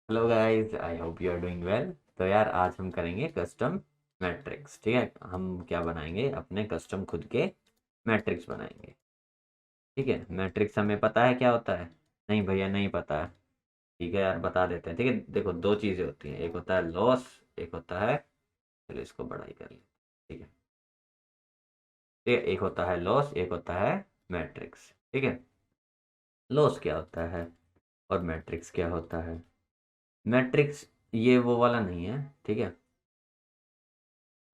Hello guys, I hope you are doing well. तो यार आज हम करेंगे कस्टम मैट्रिक्स। ठीक है, हम क्या बनाएंगे, अपने कस्टम खुद के मैट्रिक्स बनाएंगे। ठीक है, मैट्रिक्स हमें पता है क्या होता है? नहीं भैया, नहीं पता है। ठीक है यार, बता देते हैं। ठीक है, देखो दो चीज़ें होती हैं, एक होता है लॉस, एक होता है, चलो इसको बड़ा ही कर लेते हैं। ठीक है, ठीक है, एक होता है लॉस, एक होता है मैट्रिक्स। ठीक है, लॉस क्या होता है और मैट्रिक्स क्या होता है? मैट्रिक्स ये वो वाला नहीं है। ठीक है,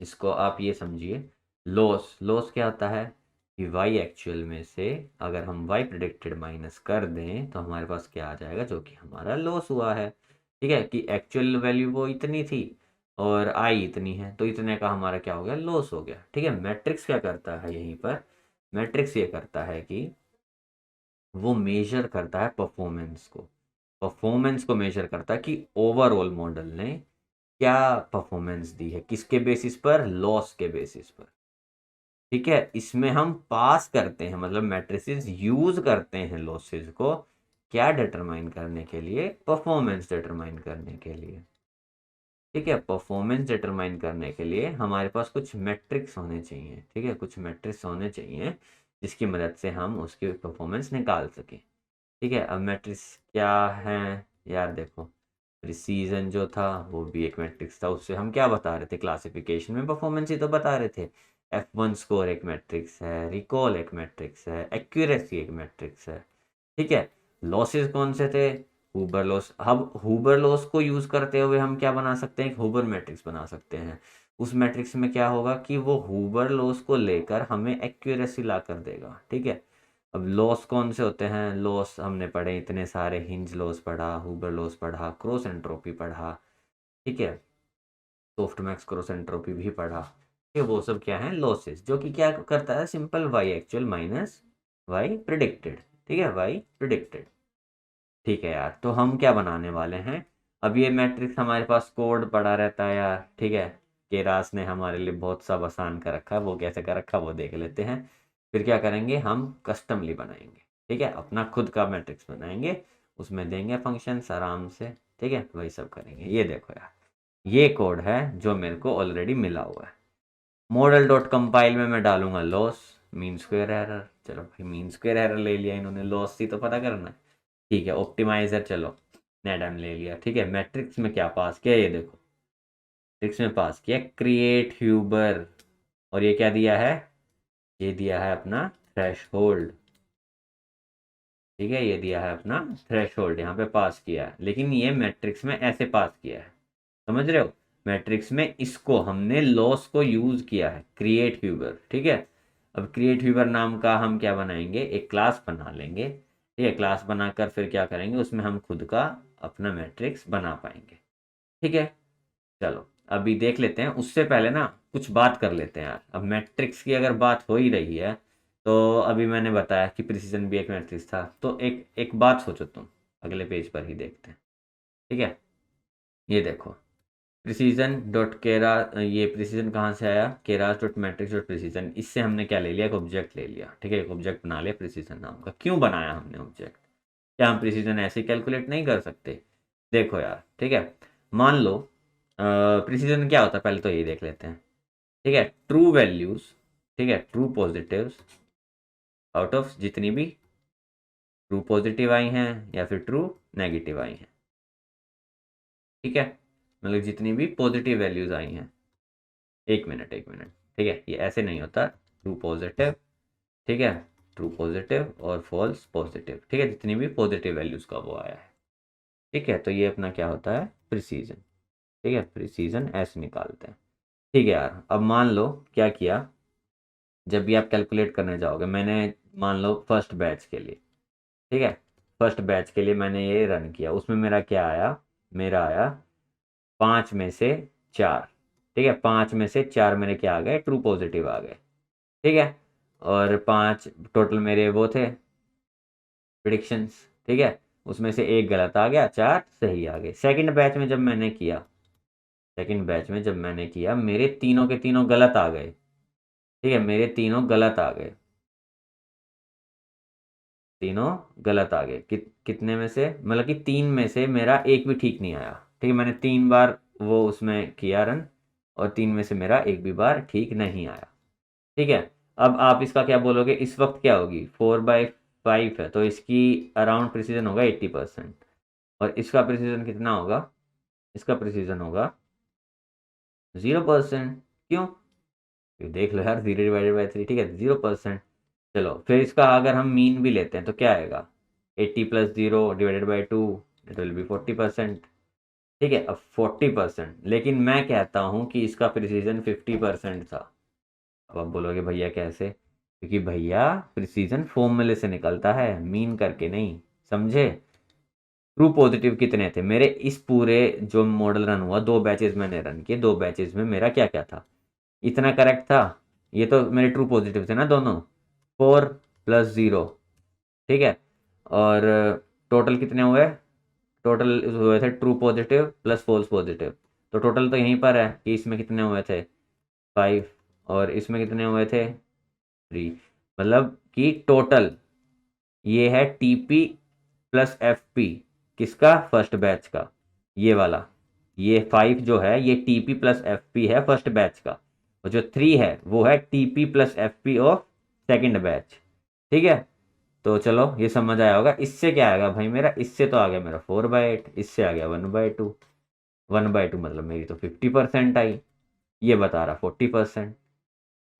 इसको आप ये समझिए, लॉस लॉस क्या होता है कि y एक्चुअल में से अगर हम y प्रिडिक्टेड माइनस कर दें तो हमारे पास क्या आ जाएगा, जो कि हमारा लॉस हुआ है। ठीक है, कि एक्चुअल वैल्यू वो इतनी थी और i इतनी है, तो इतने का हमारा क्या हो गया, लॉस हो गया। ठीक है, मैट्रिक्स क्या करता है यहीं पर? मैट्रिक्स ये करता है कि वो मेजर करता है परफॉर्मेंस को मेजर करता है कि ओवरऑल मॉडल ने क्या परफॉर्मेंस दी है, किसके बेसिस पर, लॉस के बेसिस पर। ठीक है, इसमें हम पास करते हैं, मतलब मैट्रिसेस यूज करते हैं लॉसेस को क्या डिटरमाइन करने के लिए, परफॉर्मेंस डिटरमाइन करने के लिए। ठीक है, परफॉर्मेंस डिटरमाइन करने के लिए हमारे पास कुछ मैट्रिक्स होने चाहिए। ठीक है, कुछ मैट्रिक्स होने चाहिए जिसकी मदद से हम उसकी परफॉर्मेंस निकाल सकें। ठीक है, अब मैट्रिक्स क्या है यार? देखो, प्रिसीजन जो था वो भी एक मैट्रिक्स था, उससे हम क्या बता रहे थे, क्लासिफिकेशन में परफॉर्मेंस ही तो बता रहे थे। F1 स्कोर एक मैट्रिक्स है, रिकॉल एक मैट्रिक्स है, एक्यूरेसी एक मैट्रिक्स है। ठीक है, लॉसेस कौन से थे? Hoover loss. अब हुबर लॉस को यूज करते हुए हम क्या बना सकते हैं, एक हुबर मैट्रिक्स बना सकते हैं। उस मैट्रिक्स में क्या होगा कि वो हुबर लॉस को लेकर हमें एक्यूरेसी ला कर देगा। ठीक है, अब लॉस कौन से होते हैं? लॉस हमने पढ़े इतने सारे, हिंज लॉस पढ़ा, हुबर लॉस पढ़ा, क्रॉस एंट्रोपी पढ़ा। ठीक है, सोफ्टमैक्स क्रॉस एंट्रोपी भी पढ़ा। ये वो सब क्या है, लॉसेस, जो कि क्या करता है, simple Y actual minus Y predicted. ठीक है, वाई प्रिडिक्टेड। ठीक है यार, तो हम क्या बनाने वाले हैं? अब ये मैट्रिक्स हमारे पास कोड पड़ा रहता है यार। ठीक है, केरास ने हमारे लिए बहुत सब आसान कर रखा है, वो कैसे कर रखा है वो देख लेते हैं। फिर क्या करेंगे, हम कस्टमली बनाएंगे। ठीक है, अपना खुद का मैट्रिक्स बनाएंगे, उसमें देंगे फंक्शंस आराम से। ठीक है, वही सब करेंगे। ये देखो यार, ये कोड है जो मेरे को ऑलरेडी मिला हुआ है। मॉडल डॉट कंपाइल में मैं डालूंगा लॉस, मीन स्क्वेयर एरर। चलो भाई, मीन स्क्वेयर एरर ले लिया इन्होंने, लॉस थी तो पता करना है। ठीक है, ऑप्टिमाइजर, चलो नेडम ले लिया। ठीक है, मैट्रिक्स में क्या पास किया, ये देखो, मैट्रिक्स में पास किया क्रिएट ह्यूबर। और ये क्या दिया है, ये दिया है अपना थ्रेशहोल्ड। ठीक है, ये दिया है अपना थ्रेशहोल्ड, यहाँ पे पास किया है, लेकिन ये मैट्रिक्स में ऐसे पास किया है, समझ रहे हो? मैट्रिक्स में इसको हमने लॉस को यूज किया है, क्रिएट ह्यूबर। ठीक है, अब क्रिएट ह्यूबर नाम का हम क्या बनाएंगे, एक क्लास बना लेंगे। ठीक है, क्लास बनाकर फिर क्या करेंगे, उसमें हम खुद का अपना मैट्रिक्स बना पाएंगे। ठीक है, चलो अभी देख लेते हैं, उससे पहले ना कुछ बात कर लेते हैं यार। अब मैट्रिक्स की अगर बात हो ही रही है, तो अभी मैंने बताया कि प्रिसीजन भी एक मैट्रिक्स था, तो एक एक बात सोचो तुम, अगले पेज पर ही देखते हैं। ठीक है, ये देखो, प्रिसीजन डॉट केरा, ये प्रिसीजन कहाँ से आया, Keras dot matrix dot precision, इससे हमने क्या ले लिया, एक ऑब्जेक्ट ले लिया। ठीक है, एक ऑब्जेक्ट बना लिया प्रिसीजन नाम का। क्यों बनाया हमने ऑब्जेक्ट? क्या हम प्रिसीजन ऐसे कैलकुलेट नहीं कर सकते? देखो यार, ठीक है, मान लो प्रिसीजन क्या होता है, पहले तो ये देख लेते हैं। ठीक है, ट्रू वैल्यूज, ठीक है, ट्रू पॉजिटिव्स आउट ऑफ जितनी भी ट्रू पॉजिटिव आई हैं या फिर ट्रू नेगेटिव आई हैं। ठीक है, मतलब जितनी भी पॉजिटिव वैल्यूज आई हैं। एक मिनट, एक मिनट। ठीक है, ये ऐसे नहीं होता, ट्रू पॉजिटिव, ठीक है, ट्रू पॉजिटिव और फॉल्स पॉजिटिव। ठीक है, जितनी भी पॉजिटिव वैल्यूज का वो आया है। ठीक है, तो ये अपना क्या होता है, प्रिसीजन। ठीक है, प्रिसीजन ऐसे निकालते हैं। ठीक है यार, अब मान लो क्या किया, जब भी आप कैलकुलेट करने जाओगे, मैंने मान लो फर्स्ट बैच के लिए, ठीक है, फर्स्ट बैच के लिए मैंने ये रन किया, उसमें मेरा क्या आया, मेरा आया 5 में से 4। ठीक है, 5 में से 4 मेरे क्या आ गए, ट्रू पॉजिटिव आ गए। ठीक है, और 5 टोटल मेरे वो थे प्रिडिक्शंस। ठीक है, उसमें से एक गलत आ गया, 4 सही आ गए। सेकंड बैच में जब मैंने किया, मेरे तीनों के तीनों गलत आ गए। ठीक है, मेरे तीनों गलत आ गए, तीनों गलत आ गए। कितने में से, मतलब कि 3 में से मेरा एक भी ठीक नहीं आया। ठीक है, मैंने 3 बार वो उसमें किया रन, और 3 में से मेरा एक भी बार ठीक नहीं आया। ठीक है, अब आप इसका क्या बोलोगे, इस वक्त क्या होगी, 4/5 है तो इसकी अराउंड प्रिसीजन होगा 80%, और इसका प्रिसीजन कितना होगा, इसका प्रिसीजन होगा 0%। क्यों, ये देख लो यार, 0/3, ठीक है 0%। चलो फिर इसका अगर हम मीन भी लेते हैं तो क्या आएगा, 80 + 0/2, इट विल बी 40%। ठीक है, अब 40%, लेकिन मैं कहता हूँ कि इसका प्रिसीजन 50% था। अब आप बोलोगे भैया कैसे, क्योंकि भैया प्रिसीजन फॉर्मूले से निकलता है, मीन करके नहीं, समझे। ट्रू पॉजिटिव कितने थे मेरे, इस पूरे जो मॉडल रन हुआ, 2 बैचेस मैंने रन किए, 2 बैचेस में मेरा क्या क्या था, इतना करेक्ट था। ये तो मेरे ट्रू पॉजिटिव थे ना दोनों, 4 + 0। ठीक है, और टोटल कितने हुए, टोटल हुए थे true positive plus false positive. तो टोटल तो यहीं पर है कि इसमें कितने हुए थे 5, और इसमें कितने हुए थे 3। मतलब कि टोटल ये है TP + FP, किसका, फर्स्ट बैच का, ये वाला, ये 5 जो है ये TP + FP है फर्स्ट बैच का, और जो 3 है वो है TP + FP of second batch. ठीक है, तो चलो ये समझ आया होगा। इससे क्या आएगा भाई मेरा, इससे तो आ गया मेरा 4/8, इससे आ गया 1/2। 1/2 मतलब मेरी तो 50% आई, ये बता रहा 40%।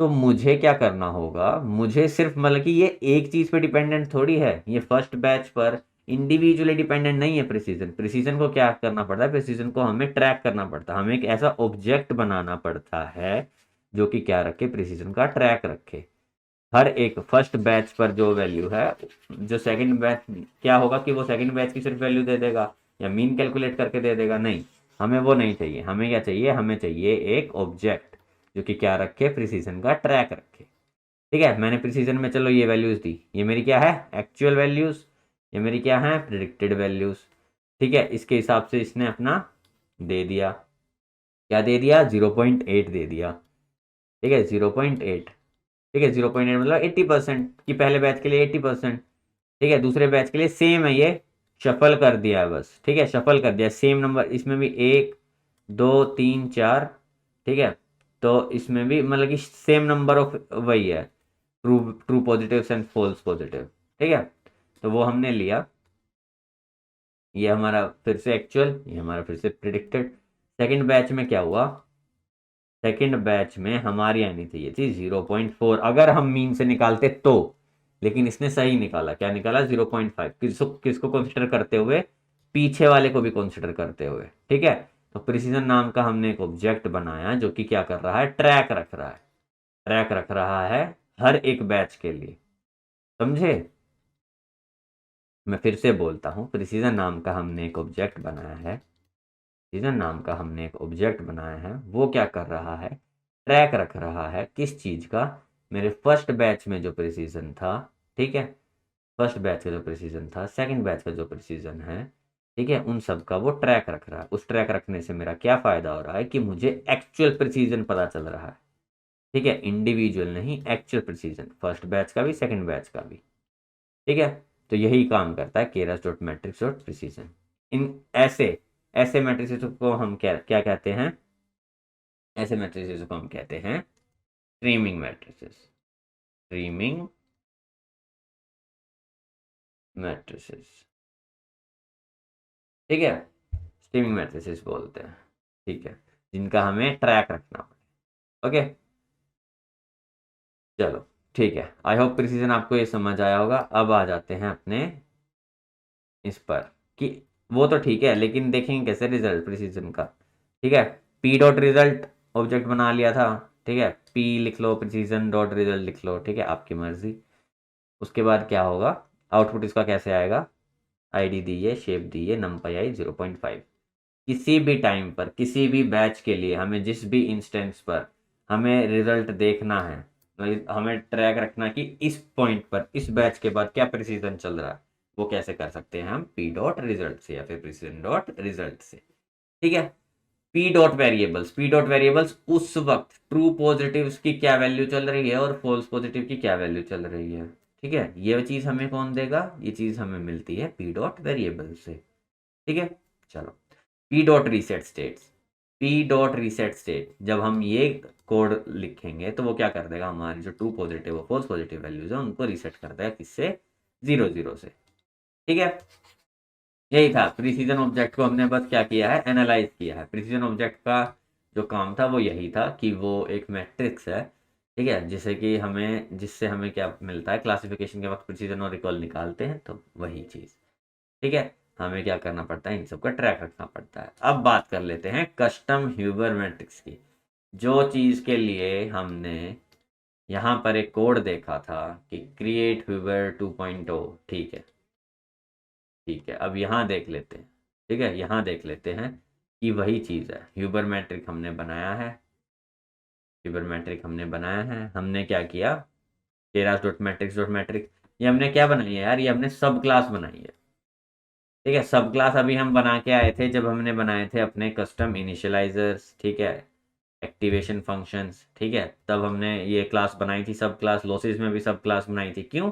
तो मुझे क्या करना होगा, मुझे सिर्फ मतलब कि ये एक चीज पे डिपेंडेंट थोड़ी है, ये फर्स्ट बैच पर इंडिविजुअली डिपेंडेंट नहीं है। प्रिसीजन, प्रिसीजन को क्या करना पड़ता है, प्रिसीजन को हमें ट्रैक करना पड़ता है, हमें एक ऐसा ऑब्जेक्ट बनाना पड़ता है जो कि क्या रखे, प्रिसीजन का ट्रैक रखे। हर एक फर्स्ट बैच पर जो वैल्यू है, जो सेकंड बैच, क्या होगा कि वो सेकंड बैच की सिर्फ वैल्यू दे देगा या मीन कैलकुलेट करके दे देगा, नहीं, हमें वो नहीं चाहिए। हमें क्या चाहिए, हमें चाहिए एक ऑब्जेक्ट जो कि क्या रखे, प्रिसीजन का ट्रैक रखे। ठीक है, मैंने प्रिसीजन में चलो ये वैल्यूज दी, ये मेरी क्या है, एक्चुअल वैल्यूज, ये मेरी क्या है, प्रिडिक्टेड वैल्यूज। ठीक है, इसके हिसाब से इसने अपना दे दिया, क्या दे दिया, 0.8 दे दिया। ठीक है, 0.8। ठीक है, 0.8 मतलब 80%, कि पहले बैच के लिए 80%। ठीक है, दूसरे बैच के लिए सेम है, ये शफल कर दिया है बस। ठीक है, शफल कर दिया, सेम नंबर इसमें भी 1 2 3 4। ठीक है, तो इसमें भी मतलब कि सेम नंबर ऑफ वही है, true true positive and false positive. ठीक है, तो वो हमने लिया, ये हमारा फिर से एक्चुअल, ये हमारा फिर से प्रिडिक्टेड। सेकंड बैच में क्या हुआ, सेकंड बैच में हमारी आनी चाहिए थी 0.4 अगर हम मीन से निकालते तो, लेकिन इसने सही निकाला, क्या निकाला, 0.5। किसको किसको कंसिडर करते हुए, पीछे वाले को भी कंसिडर करते हुए। ठीक है, तो प्रिसीजन नाम का हमने एक ऑब्जेक्ट बनाया जो कि क्या कर रहा है, ट्रैक रख रहा है, ट्रैक रख रहा है हर एक बैच के लिए, समझे। मैं फिर से बोलता हूँ, प्रिसीजन नाम का हमने एक ऑब्जेक्ट बनाया है, प्रिसीजन नाम का हमने एक ऑब्जेक्ट बनाया है, वो क्या कर रहा है, ट्रैक रख रहा है किस चीज का, मेरे फर्स्ट बैच में जो प्रिसीजन था। ठीक है, फर्स्ट बैच का जो प्रिसीजन था, सेकंड बैच का जो प्रिसीजन है, ठीक है, उन सब का वो ट्रैक रख रहा है। उस ट्रैक रखने से मेरा क्या फायदा हो रहा है कि मुझे एक्चुअल प्रिसीजन पता चल रहा है। ठीक है, इंडिविजुअल नहीं, एक्चुअल प्रिसीजन, फर्स्ट बैच का भी सेकंड बैच का भी। ठीक है, तो यही काम करता है केरस डॉट मैट्रिक्स डॉट प्रिसीजन। इन ऐसे ऐसे मैट्रिसेस को हम क्या क्या कहते हैं, ऐसे मैट्रिसेस को हम कहते हैं स्ट्रीमिंग मैट्रिसेस, स्ट्रीमिंग मैट्रिसेस। ठीक है, स्ट्रीमिंग मैट्रिसेस बोलते हैं। ठीक है, जिनका हमें ट्रैक रखना पड़े। ओके, चलो ठीक है, आई होप प्रिसीजन आपको ये समझ आया होगा। अब आ जाते हैं अपने इस पर, कि वो तो ठीक है, लेकिन देखेंगे कैसे रिजल्ट प्रिसीजन का। ठीक है, पी डॉट रिजल्ट ऑब्जेक्ट बना लिया था। ठीक है, पी लिख लो, प्रिसीजन डॉट रिजल्ट लिख लो, ठीक है, आपकी मर्जी। उसके बाद क्या होगा, आउटपुट इसका कैसे आएगा, आईडी दी है, शेप दी है, नंपाई आई 0.5। किसी भी टाइम पर, किसी भी बैच के लिए, हमें जिस भी इंस्टेंस पर हमें रिजल्ट देखना है, हमें ट्रैक रखना कि इस पॉइंट पर, इस बैच के बाद क्या प्रिसीजन चल रहा है, वो कैसे कर सकते हैं हम, पी डॉट रिजल्ट से या फिर प्रिसीजन डॉट रिजल्ट से। ठीक है, P dot variables, P dot variables उस वक्त ट्रू पॉजिटिव्स की क्या वैल्यू चल रही है और फॉल्स पॉजिटिव की क्या वैल्यू चल रही है। ठीक है, ये चीज़ हमें कौन देगा, ये चीज़ हमें मिलती है पी डॉट वेरिएबल से। ठीक है, चलो P dot reset states, P dot reset state जब हम ये कोड लिखेंगे तो वो क्या कर देगा, हमारी जो ट्रू पॉजिटिव और फॉल्स पॉजिटिव वैल्यूज है उनको रीसेट कर देगा, किससे, 0 0 से। ठीक है, यही था प्रिसीजन ऑब्जेक्ट को हमने बस क्या किया है, एनालाइज किया है। प्रिसीजन ऑब्जेक्ट का जो काम था वो यही था कि वो एक मैट्रिक्स है, ठीक है, जिससे हमें क्या मिलता है, क्लासिफिकेशन के वक्त प्रिसीजन और रिकॉल निकालते हैं, तो वही चीज़। ठीक है, हमें क्या करना पड़ता है, इन सब का ट्रैक रखना पड़ता है। अब बात कर लेते हैं कस्टम ह्यूबर मैट्रिक्स की, जो चीज़ के लिए हमने यहाँ पर एक कोड देखा था कि क्रिएट ह्यूबर 2.0। ठीक है, ठीक है, अब यहाँ देख लेते हैं। ठीक है, यहाँ देख लेते हैं कि वही चीज़ है, ह्यूबर मैट्रिक हमने बनाया है, ह्यूबर मैट्रिक हमने बनाया है। हमने क्या किया, Keras dot matrix dot matrix, ये हमने क्या बनाई है यार, ये हमने सब क्लास बनाई है। ठीक है, सब क्लास अभी हम बना के आए थे जब हमने बनाए थे अपने कस्टम इनिशियलाइजर्स, ठीक है, एक्टिवेशन फंक्शंस। ठीक है, तब हमने ये क्लास बनाई थी सब क्लास, लॉसेस में भी सब क्लास बनाई थी। क्यों,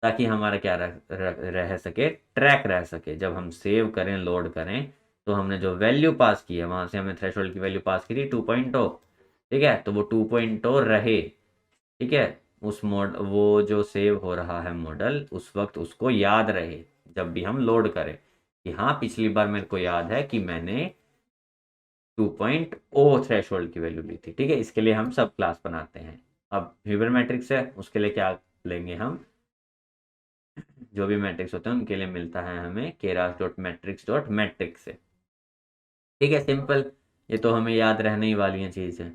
ताकि हमारा क्या रह सके, ट्रैक रह सके, जब हम सेव करें लोड करें तो हमने जो वैल्यू पास की है वहाँ से हमने थ्रेशोल्ड की वैल्यू पास की थी 2.0। ठीक है, तो वो 2.0 रहे। ठीक है, उस वो जो सेव हो रहा है मॉडल उस वक्त उसको याद रहे जब भी हम लोड करें कि हाँ पिछली बार मेरे को याद है कि मैंने 2.0 थ्रेशोल्ड की वैल्यू ली थी। ठीक है, इसके लिए हम सब क्लास बनाते हैं। अब ह्यूबर मैट्रिक्स है, उसके लिए क्या लेंगे हम, जो भी मैट्रिक्स होते हैं उनके लिए मिलता है हमें Keras dot matrix dot matrix से। ठीक है, सिंपल, ये तो हमें याद रहने ही वाली है चीज़ें।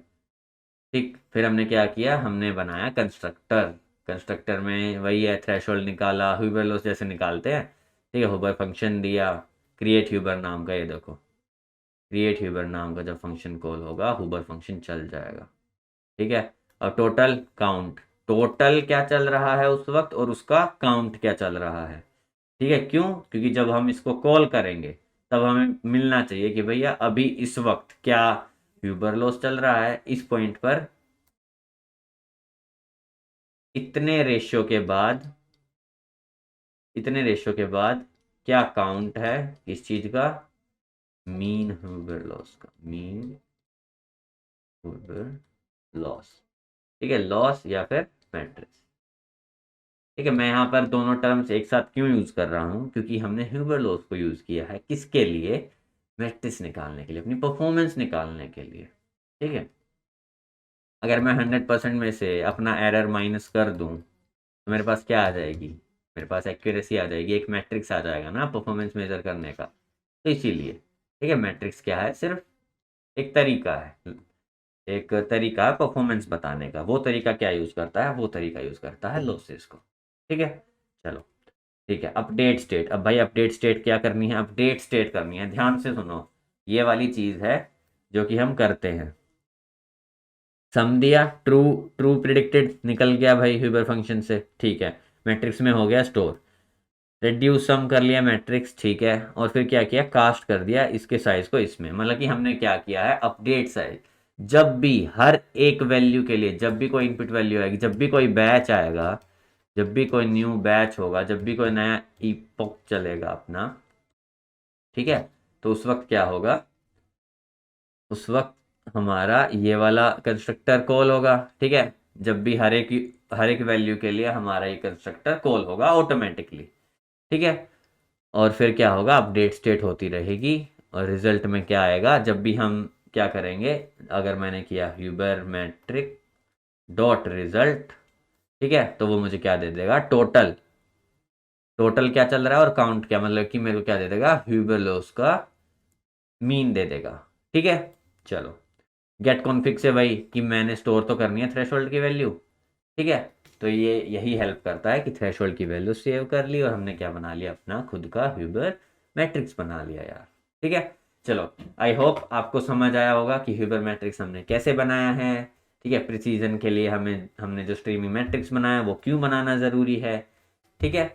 ठीक, फिर हमने क्या किया, हमने बनाया कंस्ट्रक्टर। कंस्ट्रक्टर में वही है, थ्रेशोल्ड निकाला, ह्यूबर लॉस जैसे निकालते हैं। ठीक है, ह्यूबर फंक्शन दिया, क्रिएट ह्यूबर नाम का, ये देखो क्रिएट ह्यूबर नाम का जब फंक्शन कॉल होगा ह्यूबर फंक्शन चल जाएगा। ठीक है, और टोटल काउंट, टोटल क्या चल रहा है उस वक्त और उसका काउंट क्या चल रहा है। ठीक है, क्यों, क्योंकि जब हम इसको कॉल करेंगे तब हमें मिलना चाहिए कि भैया अभी इस वक्त क्या ह्यूबर लॉस चल रहा है इस पॉइंट पर, इतने रेशियो के बाद, इतने रेशियो के बाद क्या काउंट है इस चीज का, मीन ह्यूबर लॉस का, मीन ह्यूबर लॉस। ठीक है, लॉस या फिर मैट्रिक्स। ठीक है, मैं यहाँ पर दोनों टर्म्स एक साथ क्यों यूज कर रहा हूँ, क्योंकि हमने ह्यूबर लॉस को यूज किया है किसके लिए, मैट्रिक्स निकालने के लिए, अपनी परफॉर्मेंस निकालने के लिए। ठीक है, अगर मैं 100% में से अपना एरर माइनस कर दूं तो मेरे पास क्या आ जाएगी, मेरे पास एक्यूरेसी आ जाएगी, एक मैट्रिक्स आ जाएगा ना परफॉर्मेंस मेजर करने का। तो इसीलिए ठीक है, मैट्रिक्स क्या है, सिर्फ एक तरीका है, एक तरीका है परफॉर्मेंस बताने का। वो तरीका क्या यूज़ करता है, वो तरीका यूज़ करता है लॉसेस को। ठीक है, चलो ठीक है, अपडेट स्टेट। अब भाई अपडेट स्टेट क्या करनी है, अपडेट स्टेट करनी है, ध्यान से सुनो, ये वाली चीज़ है जो कि हम करते हैं। सम दिया, ट्रू, ट्रू प्रिडिक्टेड निकल गया भाई ह्यूबर फंक्शन से। ठीक है, मैट्रिक्स में हो गया स्टोर, रिड्यूस सम कर लिया मैट्रिक्स। ठीक है, और फिर क्या किया, कास्ट कर दिया इसके साइज को इसमें, मतलब कि हमने क्या किया है, अपडेट साइज। जब भी हर एक वैल्यू के लिए, जब भी कोई इनपुट वैल्यू आएगी, जब भी कोई बैच आएगा, जब भी कोई न्यू बैच होगा, जब भी कोई नया इपोक चलेगा अपना, ठीक है, तो उस वक्त क्या होगा, उस वक्त हमारा ये वाला कंस्ट्रक्टर कॉल होगा। ठीक है, जब भी हर एक वैल्यू के लिए हमारा ये कंस्ट्रक्टर कॉल होगा ऑटोमेटिकली। ठीक है, और फिर क्या होगा, अपडेट स्टेट होती रहेगी, और रिजल्ट में क्या आएगा, जब भी हम क्या करेंगे, अगर मैंने किया ह्यूबर मैट्रिक डॉट रिजल्ट, ठीक है, तो वो मुझे क्या दे देगा, टोटल, टोटल क्या चल रहा है और काउंट क्या, मतलब कि मेरे को क्या दे देगा, ह्यूबर लॉस का मीन दे देगा। ठीक है, चलो गेट कॉन्फिग से वही कि मैंने स्टोर तो करनी है थ्रेशोल्ड की वैल्यू। ठीक है, तो ये यही हेल्प करता है कि थ्रेशोल्ड की वैल्यू सेव कर ली और हमने क्या बना लिया, अपना खुद का ह्यूबर मैट्रिक्स बना लिया यार। ठीक है, चलो आई होप आपको समझ आया होगा कि ह्यूबर मैट्रिक्स हमने कैसे बनाया है। ठीक है, प्रिसीजन के लिए हमने जो स्ट्रीमिंग मैट्रिक्स बनाया वो क्यों बनाना ज़रूरी है। ठीक है,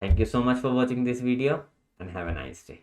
thank you so much for watching this video and have a nice day.